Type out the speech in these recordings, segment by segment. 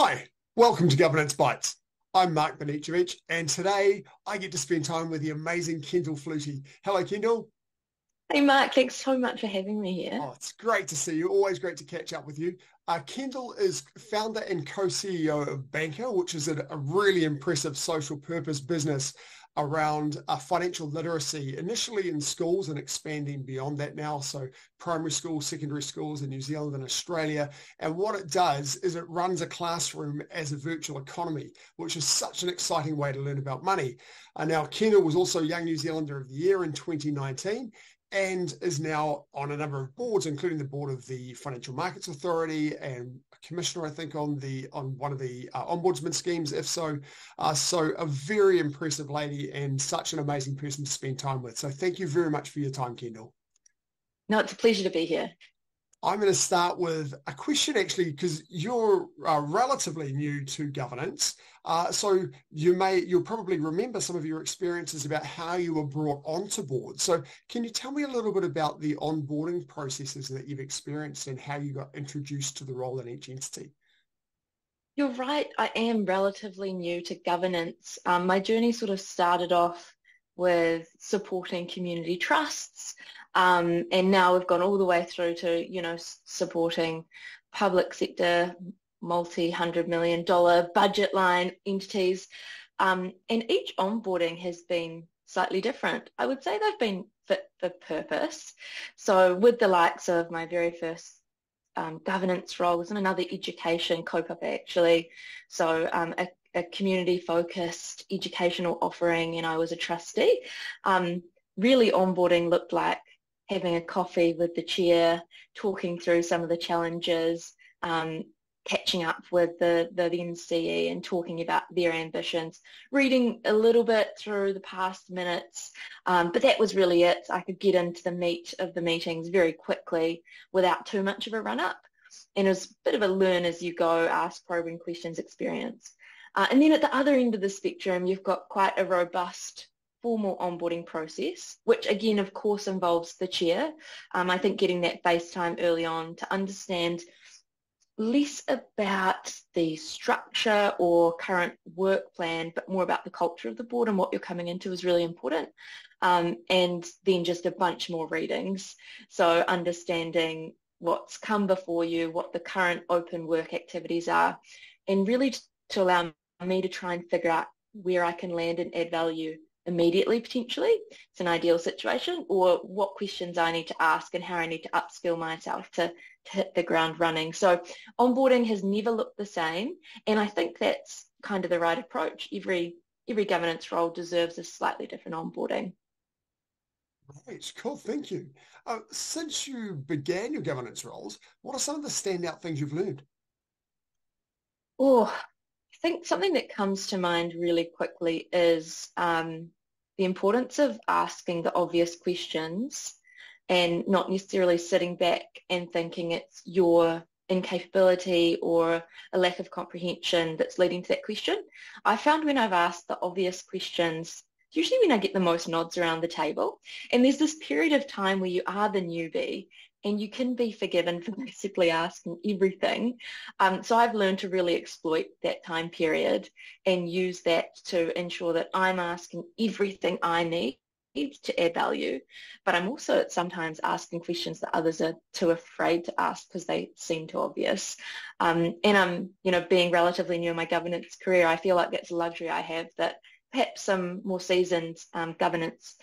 Hi, welcome to Governance Bites. I'm Banicevich, and today I get to spend time with the amazing Kendall Flutey. Hello, Kendall. Hey Mark, thanks so much for having me here. Oh, it's great to see you. Always great to catch up with you. Kendall is founder and co-CEO of Banqer, which is a really impressive social purpose business around financial literacy, initially in schools and expanding beyond that now. So primary schools, secondary schools in New Zealand and Australia. And what it does is it runs a classroom as a virtual economy, which is such an exciting way to learn about money. Now, Kendall was also Young New Zealander of the Year in 2019 and is now on a number of boards, including the board of the Financial Markets Authority and a commissioner, I think, on one of the ombudsman schemes, if so. So a very impressive lady and such an amazing person to spend time with. So thank you very much for your time, Kendall. No, it's a pleasure to be here. I'm going to start with a question, actually, because you're relatively new to governance. So you'll probably remember some of your experiences about how you were brought onto board. So can you tell me a little bit about the onboarding processes that you've experienced and how you got introduced to the role in each entity? You're right, I am relatively new to governance. My journey sort of started off with supporting community trusts, and now we've gone all the way through to, supporting public sector, multi-hundred-million-dollar budget line entities. And each onboarding has been slightly different. I would say they've been fit for purpose. So with the likes of my very first governance role was in another education co-op actually. So a community-focused educational offering, and I was a trustee. Really onboarding looked like having a coffee with the chair, talking through some of the challenges, catching up with the NCE and talking about their ambitions, reading a little bit through the past minutes, but that was really it. I could get into the meat of the meetings very quickly without too much of a run-up. And it was a bit of a learn as you go, ask probing questions experience. And then at the other end of the spectrum, you've got quite a robust formal onboarding process, which again, of course, involves the chair. I think getting that face time early on to understand less about the structure or current work plan, but more about the culture of the board and what you're coming into is really important. And then just a bunch more readings. So understanding what's come before you, what the current open work activities are, and really to allow me to try and figure out where I can land and add value immediately, potentially. It's an ideal situation, or what questions I need to ask and how I need to upskill myself to hit the ground running. So onboarding has never looked the same, and I think that's kind of the right approach. Every governance role deserves a slightly different onboarding. Right, cool, thank you. Since you began your governance roles, what are some of the standout things you've learned? Oh, I think something that comes to mind really quickly is the importance of asking the obvious questions and not necessarily sitting back and thinking it's your incapability or a lack of comprehension that's leading to that question. I found when I've asked the obvious questions, usually when I get the most nods around the table, and there's this period of time where you are the newbie and you can be forgiven for basically asking everything. So I've learned to really exploit that time period and use that to ensure that I'm asking everything I need to add value, but I'm also sometimes asking questions that others are too afraid to ask because they seem too obvious. And I'm, being relatively new in my governance career, I feel like that's a luxury I have that perhaps some more seasoned governance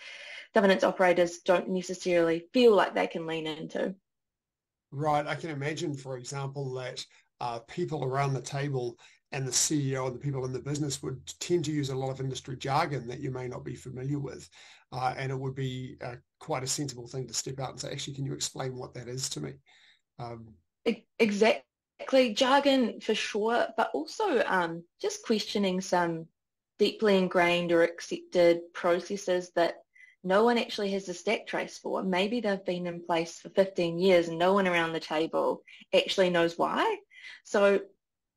operators don't necessarily feel like they can lean into. Right, I can imagine, for example, that people around the table and the CEO and the people in the business would tend to use a lot of industry jargon that you may not be familiar with. And it would be quite a sensible thing to step out and say, actually, can you explain what that is to me? Exactly, jargon for sure, but also just questioning some deeply ingrained or accepted processes that no one actually has a stack trace for. Maybe they've been in place for 15 years and no one around the table actually knows why. So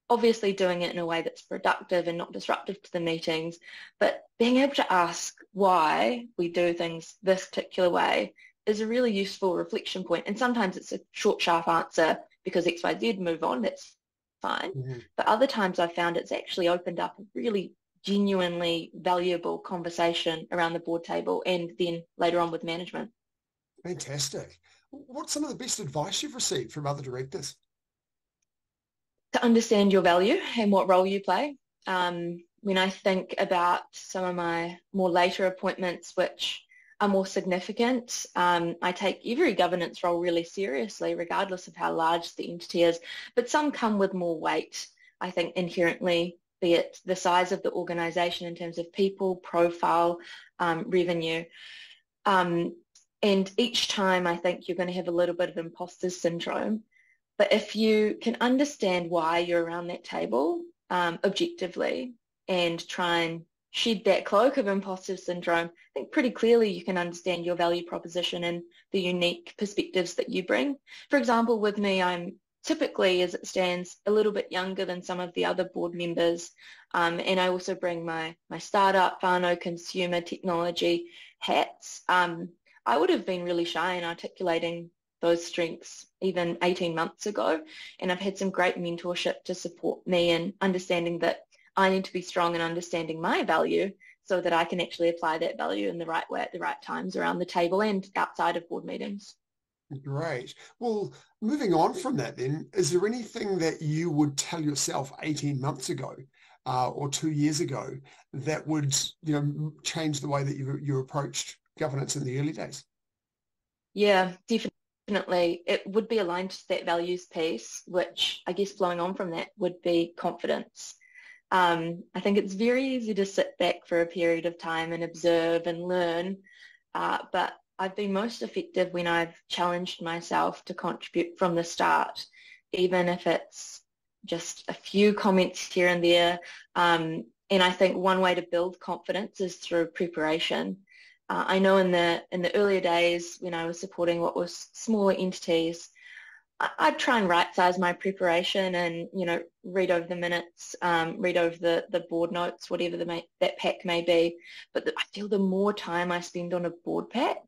obviously doing it in a way that's productive and not disruptive to the meetings, but being able to ask why we do things this particular way is a really useful reflection point. And sometimes it's a short, sharp answer because X, Y, Z, move on. That's fine. Mm-hmm. But other times I've found it's actually opened up a really genuinely valuable conversation around the board table and then later on with management. Fantastic. What's some of the best advice you've received from other directors? To understand your value and what role you play. When I think about some of my more later appointments, which are more significant, I take every governance role really seriously, regardless of how large the entity is, but some come with more weight, I think, inherently, be it the size of the organisation in terms of people, profile, revenue. And each time I think you're going to have a little bit of imposter syndrome. But if you can understand why you're around that table objectively and try and shed that cloak of imposter syndrome, I think pretty clearly you can understand your value proposition and the unique perspectives that you bring. For example, with me, I'm typically, as it stands, a little bit younger than some of the other board members. And I also bring my startup, whānau, consumer technology hats. I would have been really shy in articulating those strengths even 18 months ago. And I've had some great mentorship to support me in understanding that I need to be strong in understanding my value so that I can actually apply that value in the right way at the right times around the table and outside of board meetings. Great. Well, moving on from that then, is there anything that you would tell yourself 18 months ago or 2 years ago that would, change the way that you approached governance in the early days? Yeah, definitely. It would be aligned to that values piece, which I guess flowing on from that would be confidence. I think it's very easy to sit back for a period of time and observe and learn, but I've been most effective when I've challenged myself to contribute from the start, even if it's just a few comments here and there. And I think one way to build confidence is through preparation. I know in the earlier days when I was supporting what was smaller entities, I'd try and right-size my preparation and, read over the minutes, read over the board notes, whatever that pack may be. But I feel the more time I spend on a board pack,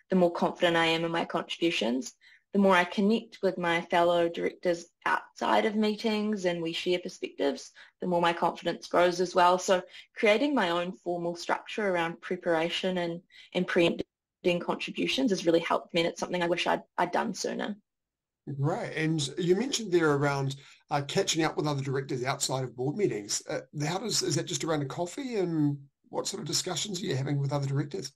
the more confident I am in my contributions, the more I connect with my fellow directors outside of meetings and we share perspectives, the more my confidence grows as well. So creating my own formal structure around preparation and preempting contributions has really helped me, and it's something I wish I'd done sooner. Right. And you mentioned there around catching up with other directors outside of board meetings. Is that just around a coffee, and what sort of discussions are you having with other directors?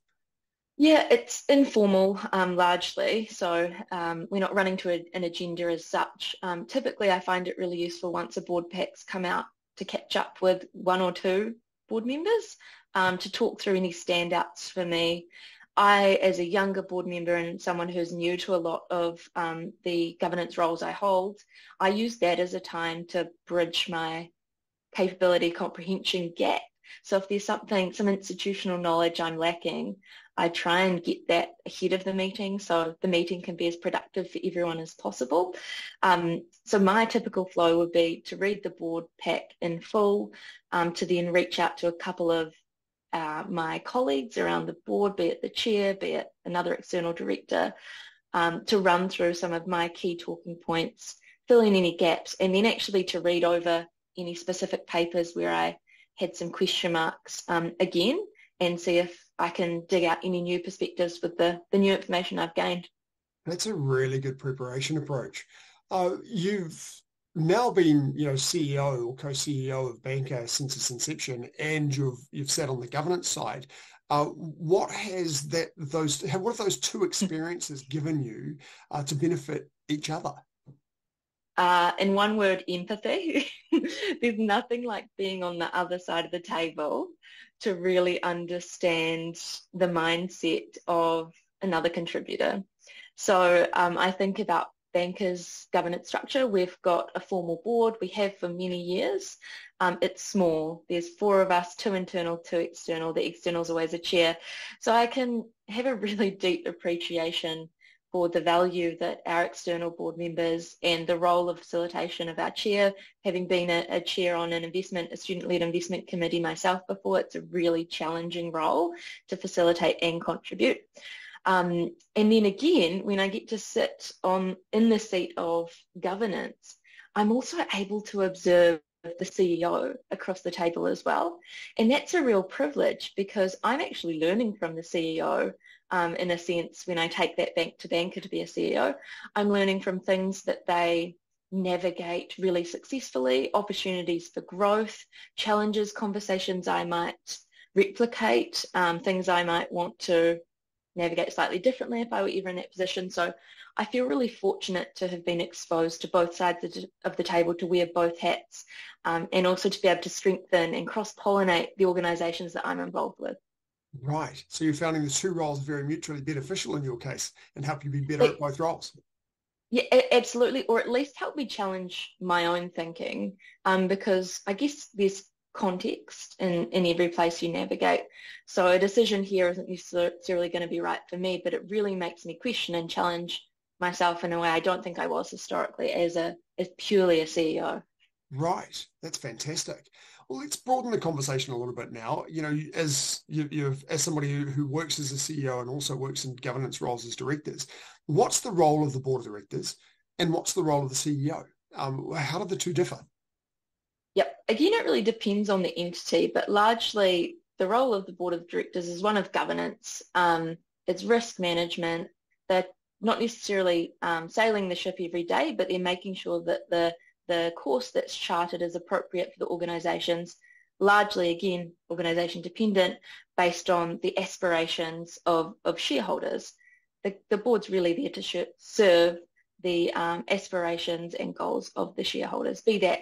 Yeah, it's informal, largely. So we're not running to an agenda as such. Typically, I find it really useful once a board pack's come out to catch up with one or two board members to talk through any standouts for me. I, as a younger board member and someone who's new to a lot of the governance roles I hold, I use that as a time to bridge my capability comprehension gap. So if there's some institutional knowledge I'm lacking, I try and get that ahead of the meeting so the meeting can be as productive for everyone as possible. So my typical flow would be to read the board pack in full, to then reach out to a couple of my colleagues around the board, be it the chair, be it another external director, to run through some of my key talking points, fill in any gaps, and then actually to read over any specific papers where I had some question marks again and see if I can dig out any new perspectives with the new information I've gained. That's a really good preparation approach. You've now been, CEO or co-CEO of Banqer since its inception, and you've sat on the governance side. What have those two experiences given you to benefit each other? In one word, empathy. There's nothing like being on the other side of the table to really understand the mindset of another contributor. So I think about Banqer's governance structure. We've got a formal board. We have for many years. It's small. There's 4 of us, 2 internal, 2 external. The external's always a chair. So I can have a really deep appreciation for the value that our external board members and the role of facilitation of our chair, having been a chair on a student-led investment committee myself before, it's a really challenging role to facilitate and contribute. And then again, when I get to sit in the seat of governance, I'm also able to observe the CEO across the table as well. And that's a real privilege because I'm actually learning from the CEO in a sense when I take that bank to Banqer to be a CEO. I'm learning from things that they navigate really successfully, opportunities for growth, challenges, conversations I might replicate, things I might want to navigate slightly differently if I were ever in that position. So I feel really fortunate to have been exposed to both sides of the table, to wear both hats, and also to be able to strengthen and cross-pollinate the organisations that I'm involved with. Right. So you're finding the two roles very mutually beneficial in your case and help you be better It, at both roles. yeah, absolutely, or at least help me challenge my own thinking, because I guess there's context in every place you navigate. So a decision here isn't necessarily going to be right for me, but it really makes me question and challenge myself in a way I don't think I was historically as purely a CEO. Right. That's fantastic. Well, let's broaden the conversation a little bit now. You know, as as somebody who works as a CEO and also works in governance roles as directors, what's the role of the board of directors and what's the role of the CEO? How do the two differ? Yep. Again, it really depends on the entity, but largely the role of the board of directors is one of governance. It's risk management. They're not necessarily sailing the ship every day, but they're making sure that the course that's charted is appropriate for the organisations, largely, again, organisation dependent, based on the aspirations of shareholders. The board's really there to serve the aspirations and goals of the shareholders, be that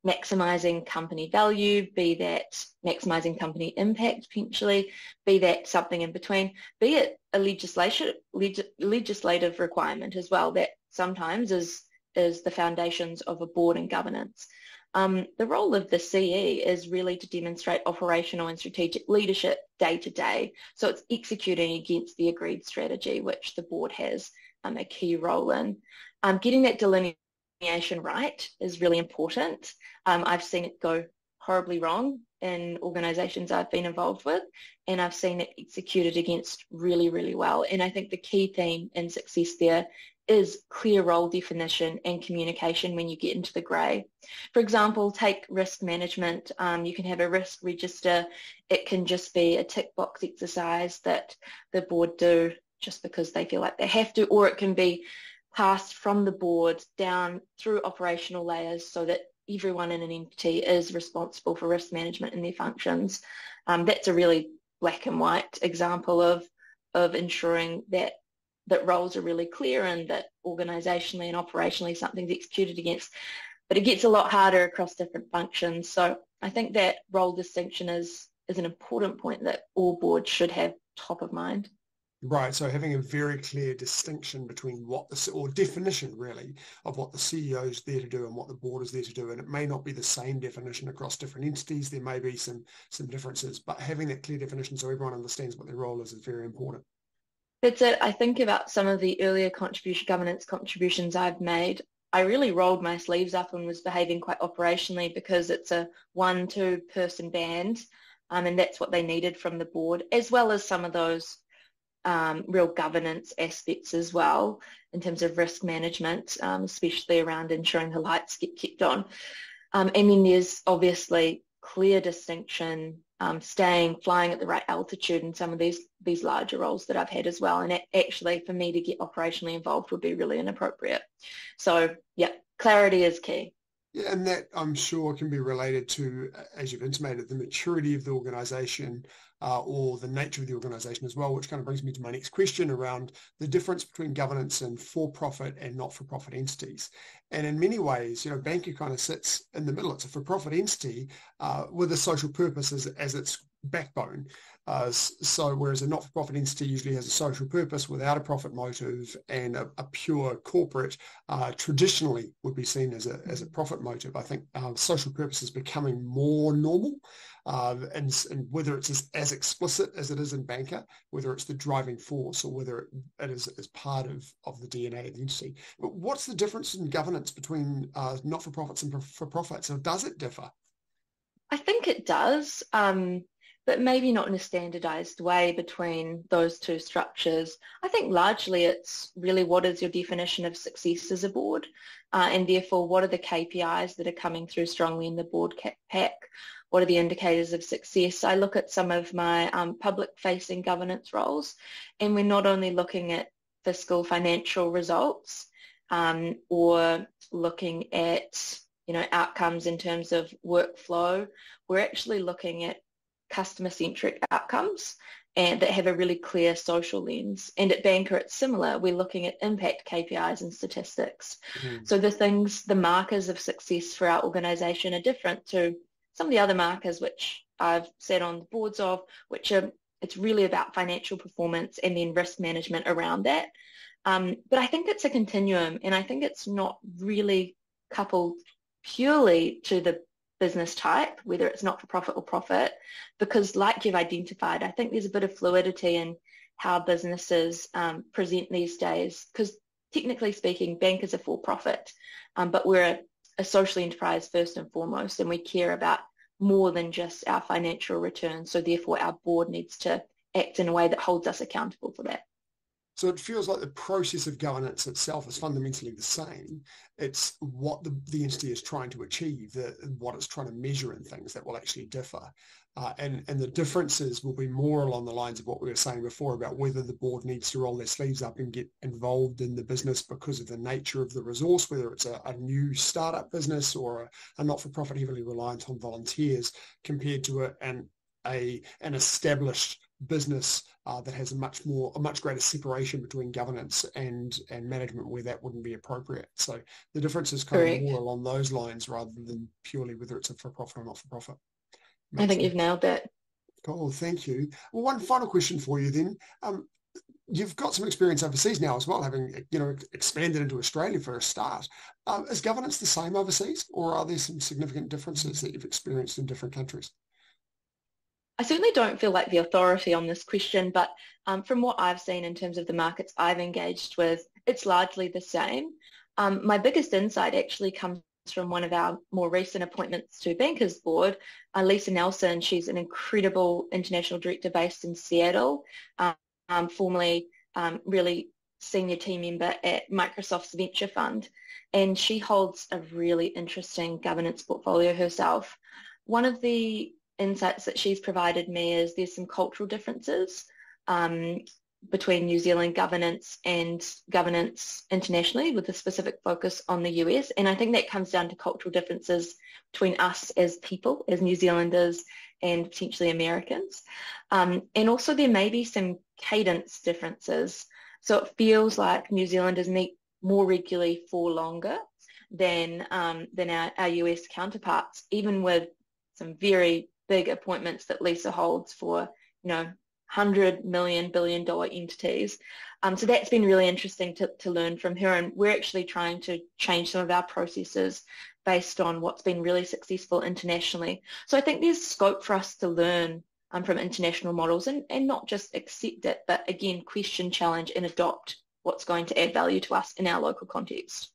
maximising company value, be that maximising company impact potentially, be that something in between, be it a legislative requirement as well that sometimes is the foundations of a board and governance. The role of the CE is really to demonstrate operational and strategic leadership day to day. So it's executing against the agreed strategy, which the board has a key role in. Getting that delineation right is really important. I've seen it go horribly wrong in organisations I've been involved with, and I've seen it executed against really, really well. And I think the key theme in success there is clear role definition and communication when you get into the grey. For example, take risk management. You can have a risk register. It can just be a tick box exercise that the board do just because they feel like they have to, or it can be passed from the board down through operational layers so that everyone in an entity is responsible for risk management in their functions. That's a really black and white example of ensuring that roles are really clear and that organisationally and operationally something's executed against. But it gets a lot harder across different functions. So I think that role distinction is an important point that all boards should have top of mind. Right, so having a very clear distinction between or definition really, of what the CEO is there to do and what the board is there to do. And it may not be the same definition across different entities. There may be some differences, but having that clear definition so everyone understands what their role is very important. That's it. I think about some of the earlier governance contributions I've made. I really rolled my sleeves up and was behaving quite operationally because it's a 1-2 person band, and that's what they needed from the board, as well as some of those real governance aspects as well in terms of risk management, especially around ensuring the lights get kept on. And then there's obviously clear distinction, flying at the right altitude in some of these larger roles that I've had as well. And actually for me to get operationally involved would be really inappropriate. So yeah, clarity is key. Yeah, and that I'm sure can be related to, as you've intimated, the maturity of the organisation or the nature of the organisation as well, which kind of brings me to my next question around the difference between governance and for-profit and not-for-profit entities. And in many ways, Banqer kind of sits in the middle. It's a for-profit entity with a social purpose as its backbone. So whereas a not-for-profit entity usually has a social purpose without a profit motive, and a pure corporate traditionally would be seen as a profit motive. I think social purpose is becoming more normal, and whether it's as explicit as it is in Banqer, whether it's the driving force or whether it is as part of the DNA of the entity. But what's the difference in governance between not-for-profits and for-profits, or does it differ? I think it does. but maybe not in a standardized way between those two structures. I think largely it's really what is your definition of success as a board, and therefore what are the KPIs that are coming through strongly in the board pack? What are the indicators of success? I look at some of my public-facing governance roles, and we're not only looking at fiscal financial results or looking at outcomes in terms of workflow. We're actually looking at customer-centric outcomes and that have a really clear social lens. And at Banqer, it's similar. We're looking at impact KPIs and statistics. So the markers of success for our organisation are different to some of the other markers which I've sat on the boards of, it's really about financial performance and then risk management around that. But I think it's a continuum, and I think it's not really coupled purely to the business type, whether it's not-for-profit or profit, because like you've identified, I think there's a bit of fluidity in how businesses present these days, because technically speaking, Banqer is a for-profit, but we're a social enterprise first and foremost, and we care about more than just our financial returns, so therefore our board needs to act in a way that holds us accountable for that. So it feels like the process of governance itself is fundamentally the same. It's what the entity is trying to achieve, what it's trying to measure in things that will actually differ. And the differences will be more along the lines of what we were saying before about whether the board needs to roll their sleeves up and get involved in the business because of the nature of the resource, whether it's a new startup business or a not-for-profit heavily reliant on volunteers compared to an established business that has a much greater separation between governance and management where that wouldn't be appropriate. So the difference is kind of more along those lines rather than purely whether it's a for-profit or not-for-profit. I think you've nailed that. Cool, thank you. Well, one final question for you then. You've got some experience overseas now as well, having expanded into Australia for a start. Is governance the same overseas, or are there some significant differences that you've experienced in different countries? I certainly don't feel like the authority on this question, but from what I've seen in terms of the markets I've engaged with, it's largely the same. My biggest insight actually comes from one of our more recent appointments to Banqer's board, Lisa Nelson. She's an incredible international director based in Seattle, formerly really senior team member at Microsoft's venture fund, and she holds a really interesting governance portfolio herself. One of the insights that she's provided me is there's some cultural differences between New Zealand governance and governance internationally, with a specific focus on the US. And I think that comes down to cultural differences between us as people, as New Zealanders and potentially Americans. And also there may be some cadence differences. So it feels like New Zealanders meet more regularly for longer than our US counterparts, even with some very big appointments that Lisa holds for, $100 million, billion-dollar entities. So that's been really interesting to learn from her, and we're actually trying to change some of our processes based on what's been really successful internationally. So I think there's scope for us to learn from international models and not just accept it, but again, question, challenge, and adopt what's going to add value to us in our local context.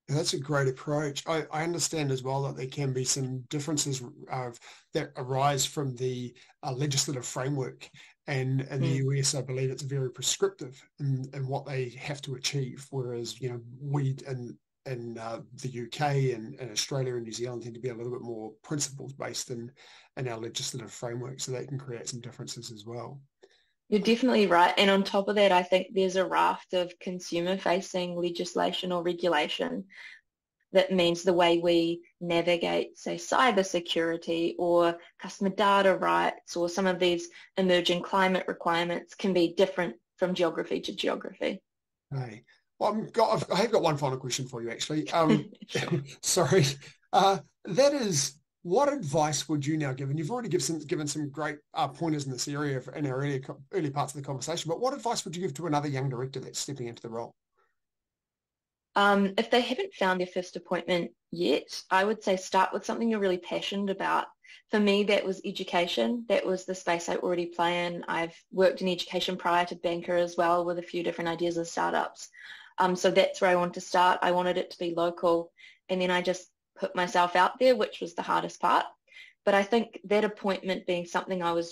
That's a great approach. I understand as well that there can be some differences that arise from the legislative framework. And in the US, I believe it's very prescriptive in what they have to achieve, whereas, we in the UK and Australia and New Zealand tend to be a little bit more principles based in our legislative framework, so that can create some differences as well. You're definitely right. And on top of that, I think there's a raft of consumer-facing legislation or regulation that means the way we navigate, say, cybersecurity or customer data rights or some of these emerging climate requirements can be different from geography to geography. Hey. Well, I have got one final question for you, actually. Sure. Sorry. That is, what advice would you now give? And you've already given some great pointers in this area in our early parts of the conversation, but what advice would you give to another young director that's stepping into the role? If they haven't found their first appointment yet, I would say start with something you're really passionate about. For me, that was education. That was the space I already play in. I've worked in education prior to Banqer as well with a few different ideas of startups. So that's where I wanted to start. I wanted it to be local, and then I just put myself out there, which was the hardest part. But I think that appointment being something a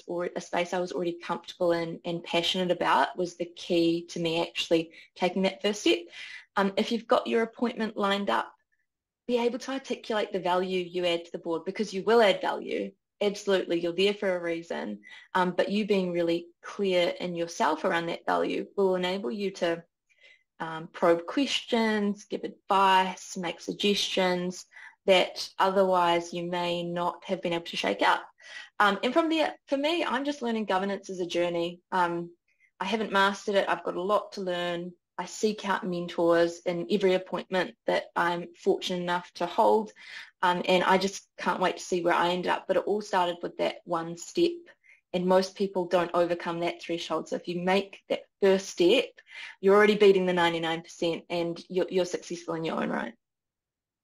space I was already comfortable in and passionate about was the key to me actually taking that first step. If you've got your appointment lined up, be able to articulate the value you add to the board, because you will add value. Absolutely, you're there for a reason. But you being really clear in yourself around that value will enable you to probe questions, give advice, make suggestions that otherwise you may not have been able to shake out. And from there, for me, I'm just learning governance as a journey. I haven't mastered it. I've got a lot to learn. I seek out mentors in every appointment that I'm fortunate enough to hold. And I just can't wait to see where I end up. But it all started with that one step. And most people don't overcome that threshold. So if you make that first step, you're already beating the 99% and you're successful in your own right.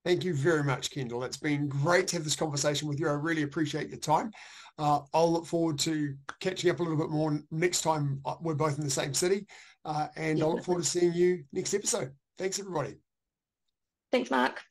Thank you very much, Kendall. It's been great to have this conversation with you. I really appreciate your time. I'll look forward to catching up a little bit more next time we're both in the same city. And I'll look forward to seeing you next episode. Thanks, everybody. Thanks, Mark.